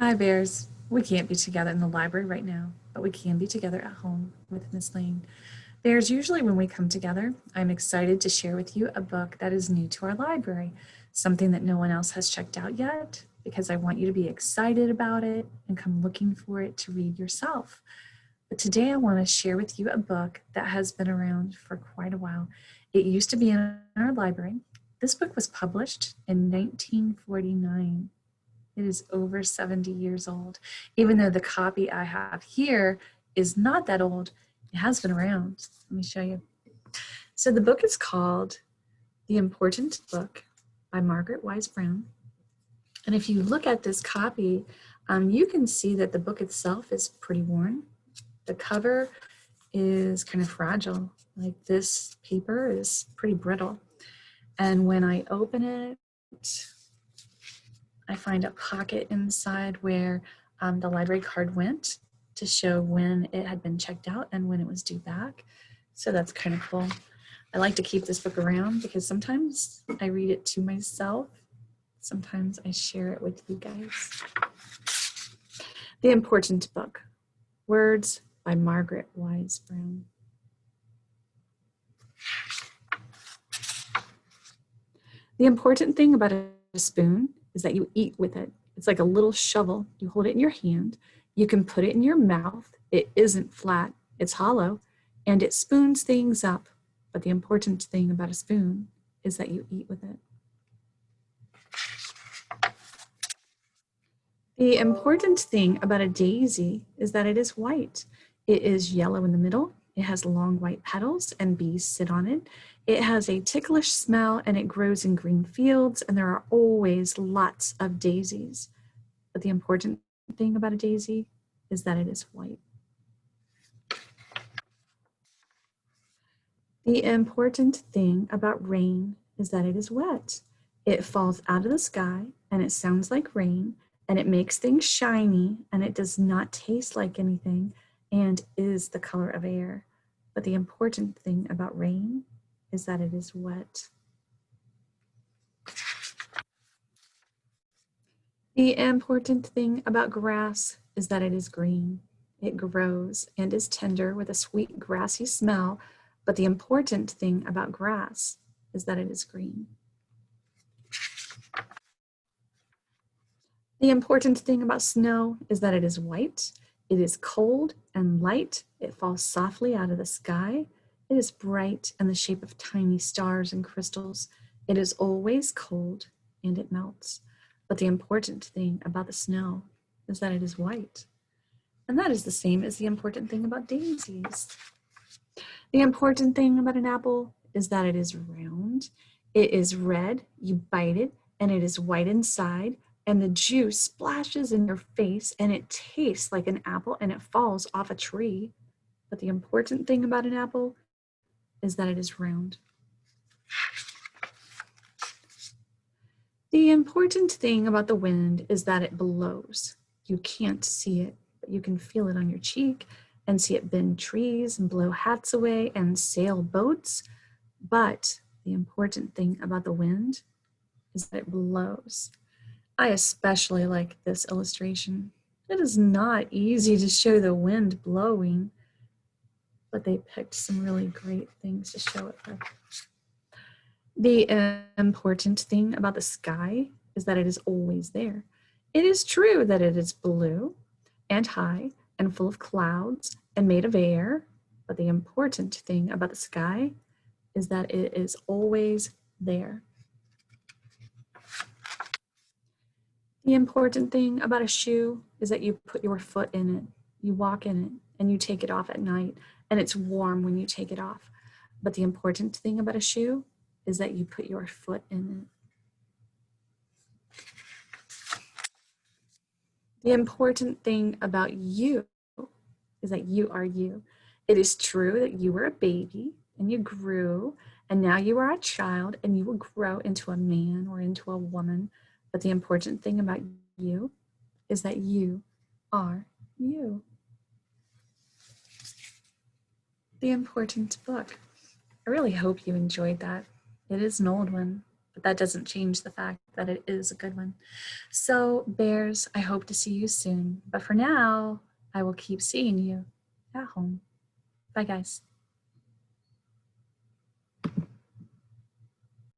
Hi, Bears. We can't be together in the library right now, but we can be together at home with Miss Lane. Bears, usually when we come together, I'm excited to share with you a book that is new to our library, something that no one else has checked out yet, because I want you to be excited about it and come looking for it to read yourself. But today I want to share with you a book that has been around for quite a while. It used to be in our library. This book was published in 1949. It is over 70 years old. Even though the copy I have here is not that old, it has been around. Let me show you. So the book is called The Important Book by Margaret Wise Brown. And if you look at this copy, you can see that the book itself is pretty worn. The cover is kind of fragile. Like this paper is pretty brittle. And when I open it, I find a pocket inside where the library card went to show when it had been checked out and when it was due back. So that's kind of cool. I like to keep this book around because sometimes I read it to myself. Sometimes I share it with you guys. The Important Book. Words by Margaret Wise Brown. The important thing about a spoon is that you eat with it. It's like a little shovel. You hold it in your hand. You can put it in your mouth. It isn't flat. It's hollow. And it spoons things up. But the important thing about a spoon is that you eat with it. The important thing about a daisy is that it is white. It is yellow in the middle. It has long white petals and bees sit on it. It has a ticklish smell and it grows in green fields, and there are always lots of daisies. But the important thing about a daisy is that it is white. The important thing about rain is that it is wet. It falls out of the sky and it sounds like rain and it makes things shiny and it does not taste like anything and is the color of air. But the important thing about rain is that it is wet. The important thing about grass is that it is green. It grows and is tender with a sweet grassy smell, but the important thing about grass is that it is green. The important thing about snow is that it is white. It is cold and light. It falls softly out of the sky. It is bright and the shape of tiny stars and crystals. It is always cold and it melts. But the important thing about the snow is that it is white. And that is the same as the important thing about daisies. The important thing about an apple is that it is round. It is red, you bite it, and it is white inside, and the juice splashes in your face, and it tastes like an apple, and it falls off a tree. But the important thing about an apple is that it is round. The important thing about the wind is that it blows. You can't see it, but you can feel it on your cheek and see it bend trees and blow hats away and sail boats. But the important thing about the wind is that it blows. I especially like this illustration. It is not easy to show the wind blowing, but they picked some really great things to show it with. The important thing about the sky is that it is always there. It is true that it is blue and high and full of clouds and made of air, but the important thing about the sky is that it is always there. The important thing about a shoe is that you put your foot in it, you walk in it, and you take it off at night, and it's warm when you take it off. But the important thing about a shoe is that you put your foot in it. The important thing about you is that you are you. It is true that you were a baby and you grew, and now you are a child and you will grow into a man or into a woman. But the important thing about you is that you are you. The Important Book. I really hope you enjoyed that. It is an old one, but that doesn't change the fact that it is a good one. So bears, I hope to see you soon. But for now, I will keep seeing you at home. Bye, guys.